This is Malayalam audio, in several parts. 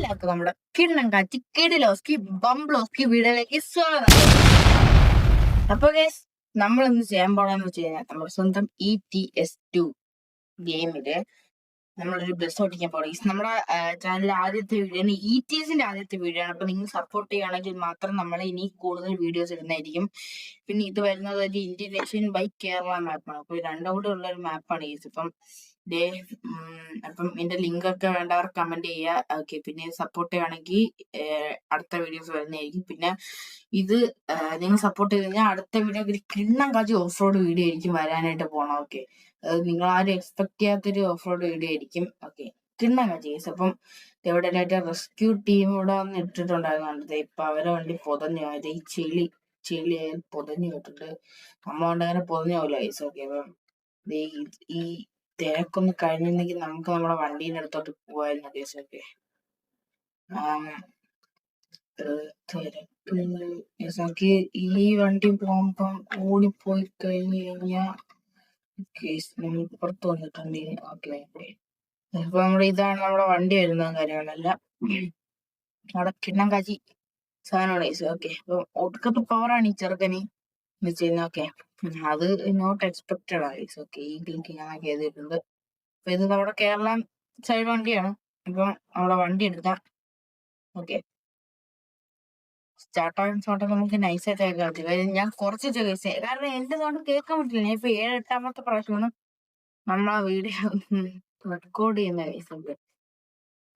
എല്ലാവർക്കും നമ്മുടെ കിണ്ണം കാച്ചി കിടിലോസ്കി ബംബ്ലോസ്കി വീഡിയോയിലേക്ക് സ്വാഗതം. അപ്പൊ ഗൈസ്, നമ്മൾ ഇന്ന് ചെയ്യാൻ പോണെന്ന് വെച്ച് കഴിഞ്ഞാൽ നമ്മുടെ സ്വന്തം ETS2 ഗെയിമില് നമ്മളൊരു ബസ് ഓടിക്കാൻ പോകണം. നമ്മുടെ ചാനലിലെ ആദ്യത്തെ വീഡിയോ ആണ്, ETSന്റെ ആദ്യത്തെ വീഡിയോ ആണ്. അപ്പൊ നിങ്ങൾ സപ്പോർട്ട് ചെയ്യുകയാണെങ്കിൽ മാത്രം നമ്മൾ ഇനി കൂടുതൽ വീഡിയോസ് ഇടുന്നതായിരിക്കും. പിന്നെ ഇത് വരുന്നത് ഒരു ഇന്ത്യൻ ബൈ കേരള മാപ്പാണ്. അപ്പൊ രണ്ടും കൂടെ ഉള്ള ഒരു മാപ്പാണ് ഗൈസ്. അപ്പം ഇതിന്റെ ലിങ്ക് ഒക്കെ വേണ്ടവർ കമന്റ് ചെയ്യുക. ഓക്കെ, പിന്നെ സപ്പോർട്ട് ചെയ്യുകയാണെങ്കിൽ അടുത്ത വീഡിയോസ് വരുന്നതായിരിക്കും. പിന്നെ ഇത് നിങ്ങൾ സപ്പോർട്ട് ചെയ്ത് കഴിഞ്ഞാൽ അടുത്ത വീഡിയോ ഒരു കിണ്ണം കാച്ചി ഓഫ് റോഡ് വീഡിയോ ആയിരിക്കും വരാനായിട്ട് പോകണം. ഓക്കെ, നിങ്ങൾ ആരും എക്സ്പെക്ട് ചെയ്യാത്തൊരു ഓഫ് റോഡ് വീഡിയോ ആയിരിക്കും. ഓക്കെ, കിണ്ണം കാച്ചി. അപ്പം ഇവിടെ റെസ്ക്യൂ ടീം ഇവിടെ വന്ന് ഇട്ടിട്ടുണ്ടായിരുന്നുണ്ട്. ഇപ്പൊ അവരെ വണ്ടി പൊതഞ്ഞു പോയത്, ഈ ചെളി പൊതഞ്ഞു പോയിട്ടുണ്ട്. നമ്മളോണ്ട് അങ്ങനെ പൊതഞ്ഞു പോകില്ല ഗൈസ്. ഓക്കെ, അപ്പം ഈ തിരക്കൊന്ന് കഴിഞ്ഞിട്ടുണ്ടെങ്കിൽ നമുക്ക് നമ്മുടെ വണ്ടീന്റെ അടുത്തോട്ട് പോവായിരുന്നു കേസ്. ഒക്കെ നമുക്ക് ഈ വണ്ടി പോകുമ്പം ഓടിപ്പോയി കഴിഞ്ഞു കഴിഞ്ഞാൽ കേസ് നമ്മൾ പുറത്ത് വന്നിട്ടുണ്ട്. ഓക്കെ, ഇപ്പൊ ഇതാണ് നമ്മുടെ വണ്ടി വരുന്ന കാര്യങ്ങളെല്ലാം അവിടെ കിണ്ണം കാച്ചി സാധനമാണ് കേസ്. ഓക്കെ, അപ്പൊ ഒടുക്കത്തെ പവറാണ് ഈ ചെറുക്കന് എന്ന് വെച്ച് കഴിഞ്ഞാൽ. ഓക്കെ, അത് നോട്ട് എക്സ്പെക്റ്റഡ് ആണ് കേസ്. ഓക്കെ, ഈ ലിങ്ക് ഞാൻ ചെയ്തിട്ടുണ്ട്. അപ്പൊ ഇത് നമ്മുടെ കേരള സൈഡ് വണ്ടിയാണ്. അപ്പം നമ്മുടെ വണ്ടി എടുക്കാം. ഓക്കെ, സ്റ്റാർട്ടാകുന്ന സൗണ്ട് നമുക്ക് നൈസായിട്ട് കേൾക്കാൻ പറ്റില്ല. ഞാൻ കുറച്ച് കേസ്, കാരണം എന്റെ സൗണ്ട് കേൾക്കാൻ പറ്റില്ല. ഞാൻ ഇപ്പൊ 7-8ാമത്തെ പ്രാവശ്യമാണ് നമ്മളാ വീഡിയോ റെക്കോർഡ് ചെയ്യുന്ന കേസ്. ഒക്കെ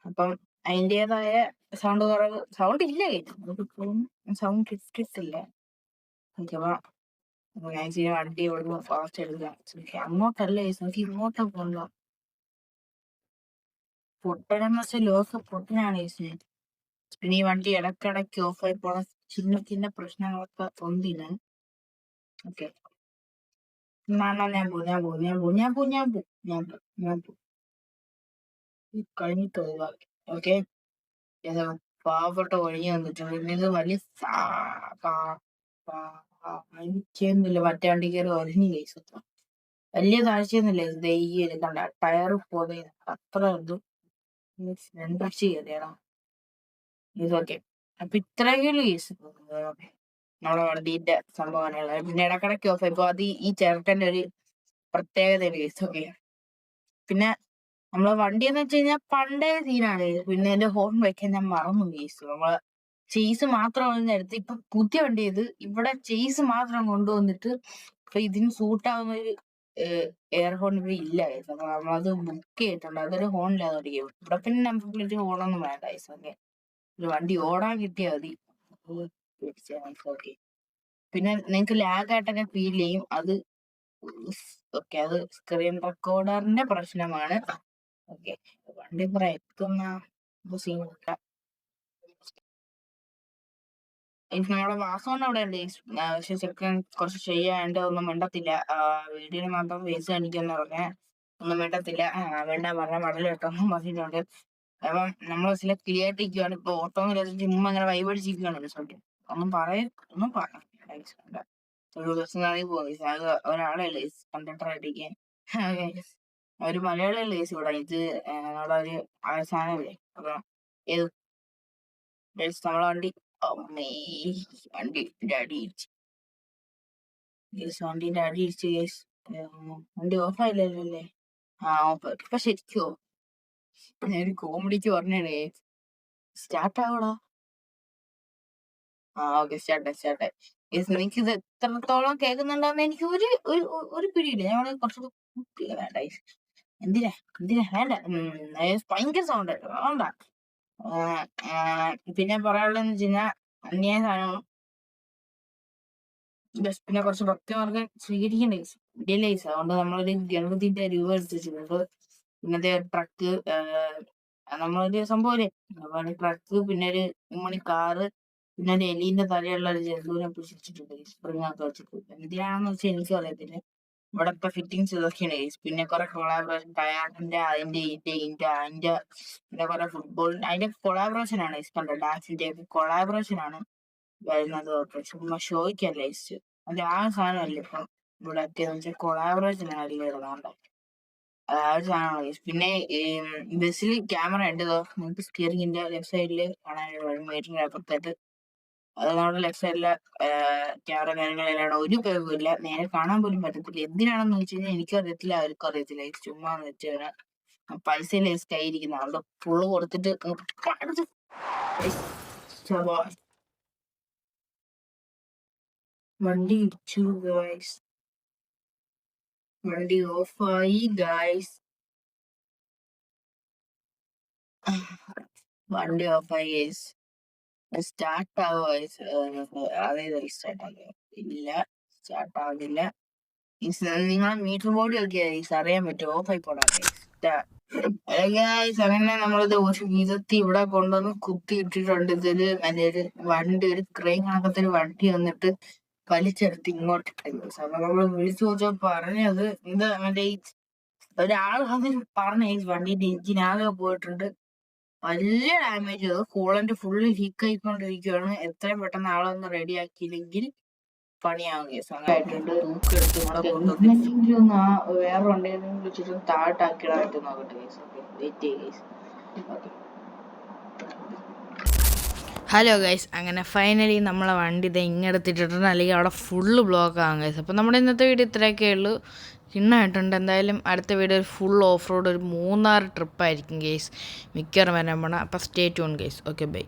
അപ്പം അതിൻ്റെതായ സൗണ്ട് കുറവ്, സൗണ്ട് ഇല്ല കേട്ടോ, സൗണ്ട് കിട്ടില്ല. ഓക്കെ, അപ്പൊ ഞാൻ ചെയ്യാൻ വണ്ടി ഓടുമ്പോൾ ഫാസ്റ്റ് എടുക്കാം. അങ്ങോട്ടല്ല കേസ്, നമുക്ക് ഇങ്ങോട്ടാ പോകണ്ടോ. പൊട്ടണെന്ന് വെച്ചാൽ ലോക്ക് പൊട്ടനാണ് കേസ്. പിന്നെ ഈ വണ്ടി ഇടക്കിടയ്ക്ക് ഓഫായി പോണ ചിന്ന പ്രശ്നങ്ങളൊക്കെ ഒന്നില്ല. ഓക്കെ, ഞാൻ കഴിഞ്ഞിട്ട് ഒഴിവാക്കി. ഓക്കെ, പാവപ്പെട്ട ഒഴിഞ്ഞു വന്നിട്ടുണ്ട്. ഇത് വലിയ എനിക്കൊന്നുമില്ല, മറ്റേ വണ്ടി കയറി ഒഴിഞ്ഞു കേസ്. വലിയ താഴ്ചയൊന്നുമില്ല. ഇത് ഈ കണ്ട ടയറ് പോലെ അത്ര ഇത് രണ്ടാഴ്ച കയറിയാണോ ഇതൊക്കെ. അപ്പൊ ഇത്രയെങ്കിലും കേസ് നമ്മളെ വണ്ടീന്റെ സംഭവമാണ്. പിന്നെ ഇടക്കിടയ്ക്ക് ഓഫ് ഇപ്പൊ അത് ഈ ചേർക്കന്റെ ഒരു പ്രത്യേകത കേസ്. ഓക്കെ, പിന്നെ നമ്മളെ വണ്ടി എന്ന് വെച്ച് കഴിഞ്ഞാൽ പണ്ടേ സീനാണ്. പിന്നെ എന്റെ ഹോൺ വെക്കാൻ ഞാൻ മറന്നു കേസ്. നമ്മളെ ചേസ് മാത്രം എടുത്ത് ഇപ്പൊ പുതിയ വണ്ടി ഇത് ഇവിടെ ചേസ് മാത്രം കൊണ്ടുവന്നിട്ട് ഇപ്പൊ ഇതിന് സൂട്ടാവുന്ന ഒരു എയർ ഹോൺ ഇവിടെ ഇല്ല കേസ്. അപ്പൊ നമ്മളത് ബുക്ക് ചെയ്തിട്ടുണ്ട്. അതൊരു ഹോണില്ലാതെ ഓടിക്കും. ഇവിടെ പിന്നെ നമ്പർ പ്ലേറ്റ് ഹോണൊന്നും വേണ്ട കേസ്. ഓക്കെ, ഒരു വണ്ടി ഓടാൻ കിട്ടിയാൽ മതി. ഓക്കെ, പിന്നെ നിങ്ങക്ക് ലാഗായിട്ടൊക്കെ ഫീൽ ചെയ്യും. അത് ഓക്കെ, അത് സ്ക്രീൻ റെക്കോർഡറിന്റെ പ്രശ്നമാണ്. ഓക്കെ, വണ്ടി കുറെ എത്തുന്ന സീനില്ല. നമ്മുടെ വാസോണ്ട് അവിടെ ഉണ്ട്. പക്ഷെ ചെക്കൻ കുറച്ച് ചെയ്യാണ്ട് ഒന്നും മിണ്ടത്തില്ല. വീഡിയോയിൽ മാത്രം ഫേസ് കാണിക്കാന്ന് പറഞ്ഞാൽ ഒന്നും മിണ്ടത്തില്ല. വേണ്ട പറഞ്ഞ മടൽ കേട്ടോന്നും പറഞ്ഞിട്ടുണ്ട്. അപ്പം നമ്മൾ ക്ലിയർ ആയിട്ടിരിക്കുകയാണ്. ഇപ്പൊ ഓട്ടോ ചുമ്മാ അങ്ങനെ വൈബടിച്ചിരിക്കുകയാണ്. ഒന്നും പറയില്ല. ഒരു ദിവസം പോകും ഒരാളെ കണ്ടക്ടറായിട്ടിരിക്കാൻ. ഒരു മലയാളിയല്ലേ ഇവിടെ. ഇത് നമ്മുടെ ഒരു സാധനമല്ലേ. അപ്പൊ ഏത് നമ്മളെ വണ്ടി വണ്ടിന്റെ അടി ഇടിച്ച് വണ്ടിന്റെ അടി ഇടിച്ച് കേസ്. വണ്ടി ഓഫായില്ലല്ലോ അല്ലേ? ഓഫ്. ഇപ്പൊ ശരിക്കോ ഞാനൊരു കോമഡിക്ക് പറഞ്ഞേ സ്റ്റാർട്ട് ആവണോ? ഓക്കെ, സ്റ്റാർട്ടായി. നിങ്ങൾക്ക് ഇത് എത്രത്തോളം കേൾക്കുന്നുണ്ടോന്ന് എനിക്ക് ഒരു പിടിയില്ല. ഞാൻ കുറച്ച് വേണ്ട. എന്തിനാ വേണ്ട, ഭയങ്കര സൗണ്ട് വേണ്ട. പിന്നെ പറയാനുള്ളതെന്ന് വെച്ച് കഴിഞ്ഞാൽ അന്യായ സാധനമാണ്. പിന്നെ കുറച്ച് ഭക്തിമാർഗം സ്വീകരിക്കേണ്ട ഡിലേസ്. അതുകൊണ്ട് നമ്മളൊരു ഗണപതിന്റെ രൂപം എടുത്ത് വെച്ചിട്ടുണ്ട്. പിന്നത്തെ ട്രക്ക്, നമ്മളൊരു സംഭവമില്ലേ, അതുപോലെ ട്രക്ക്, പിന്നെ ഒരു ഉമ്മണി കാറ്, പിന്നെ ഒരു എലീന്റെ തലയുള്ള ഒരു ജന്തുവിനെ പിടിച്ചിട്ടുണ്ട് സ്പ്രിങ്ങൊക്കെ വെച്ചിട്ട്. എന്തിനാണെന്ന് വെച്ചാൽ എനിക്കും അറിയത്തില്ല. ഇവിടെ ഇപ്പൊ ഫിറ്റിങ്സ് ഇതൊക്കെയാണ്. പിന്നെ കുറെ കൊളാബറേഷൻ ടയാറിന്റെ അതിന്റെ പിന്നെ കുറെ ഫുട്ബോളിന്റെ അതിന്റെ കൊളാബറേഷൻ ആണ്. കണ്ടോ, ഡാൻസിന്റെ ഒക്കെ കൊളാബറേഷൻ ആണ് വരുന്നത്. ഓക്കെ, ചുമ്മാ ഷോയ്ക്കല്ല ഇസ്റ്റ്. അത് ആ സാധനമല്ല ഇപ്പൊ ഇവിടെ എത്തിയെന്ന് വെച്ചാൽ കൊളാബറേഷൻ ആണ്. സാധനമാണ് ഗൈസ്. പിന്നെ ബസ്സിൽ ക്യാമറ ഉണ്ട്. നമുക്ക് സ്റ്റിയറിംഗിന്റെ ലെഫ്റ്റ് സൈഡിൽ കാണാനുള്ള മീറ്ററിന്റെ അപ്പുറത്തായിട്ട് നമ്മുടെ ലെഫ്റ്റ് സൈഡിലെ ക്യാമറ കാര്യങ്ങളെല്ലാം ഒരു ഉപയോഗമില്ല, നേരെ കാണാൻ പോലും പറ്റത്തില്ല. എന്തിനാണെന്ന് വെച്ച് കഴിഞ്ഞാൽ എനിക്കും അറിയത്തില്ല, ആർക്കും അറിയത്തില്ല. ചുമ്മാ വെച്ച് കഴിഞ്ഞാൽ പൈസയിൽ കൈ ഇരിക്കുന്ന ആളുടെ ഫുള്ള് കൊടുത്തിട്ട് വണ്ടി ഇടിച്ചു ഗൈസ്. വണ്ടി ഓഫായി ഗൈസ്. വണ്ടി ഓഫായി ഗൈസ്. സ്റ്റാർട്ട് ആവുക ഗൈസ്. അതായത് സ്റ്റാർട്ട് ആകുക ഇല്ല, സ്റ്റാർട്ട് ആവുന്നില്ല. നിങ്ങൾ മീറ്റർ ബോർഡ് നോക്കിയാൽ ഗൈസ് അറിയാൻ പറ്റും ഓഫായി പോടാ ഗൈസ്. അങ്ങനെ നമ്മളിത് ഒരു വിധത്തിൽ ഇവിടെ കൊണ്ടുവന്ന് കുത്തി ഇട്ടിട്ടുണ്ട്. ഇതൊരു മറ്റേ വണ്ടി, ഒരു ക്രെയിൻ കണക്കത്തൊരു വണ്ടി വന്നിട്ട് വലിച്ചെടുത്ത് ഇങ്ങോട്ട് അപ്പൊ നമ്മള് വിളിച്ചു ചോദിച്ചാൽ പറഞ്ഞത് ഇത് മറ്റേ ഒരാൾ അതിൽ പറഞ്ഞ വണ്ടിന്റെ എഞ്ചിൻ ആകെ പോയിട്ടുണ്ട്, വലിയ ഡാമേജ്. കൂളന്റ് ഫുള്ള് ലീക്ക് ആയിക്കൊണ്ടിരിക്കുകയാണ്. എത്രയും പെട്ടെന്ന് ആളൊന്ന് റെഡി ആക്കിയില്ലെങ്കിൽ പണിയാവും കേസ്. അങ്ങനെയായിട്ടുണ്ട്. തൂക്കെടുത്ത് ഇവിടെ കൊണ്ടുവന്നിട്ടും ആ വേറെ വണ്ടിയിൽ വിളിച്ചിട്ട് താഴോട്ടാക്കിയിടാൻ പറ്റും നോക്കട്ടെ കേസ്. ഓക്കെ, വെയിറ്റ് ചെയ്യ കേസ്. Okay, hello guys. അങ്ങനെ ഫൈനലി നമ്മളെ വണ്ടി ഇത് ഇങ്ങെടുത്തിട്ടിട്ടുണ്ട്, അല്ലെങ്കിൽ അവിടെ ഫുള്ള് ബ്ലോക്ക് ആകും ഗൈസ്. അപ്പോൾ നമ്മുടെ ഇന്നത്തെ വീഡിയോ ഇത്രയൊക്കെ ഉള്ളൂ. ഇന്നായിട്ടുണ്ട്. എന്തായാലും അടുത്ത വീഡിയോ ഒരു ഫുൾ ഓഫ് റോഡ്, ഒരു 3-6 ട്രിപ്പായിരിക്കും ഗൈസ് മിക്കവാറും വരാൻ പോണം. അപ്പോൾ stay tune guys. Okay, by.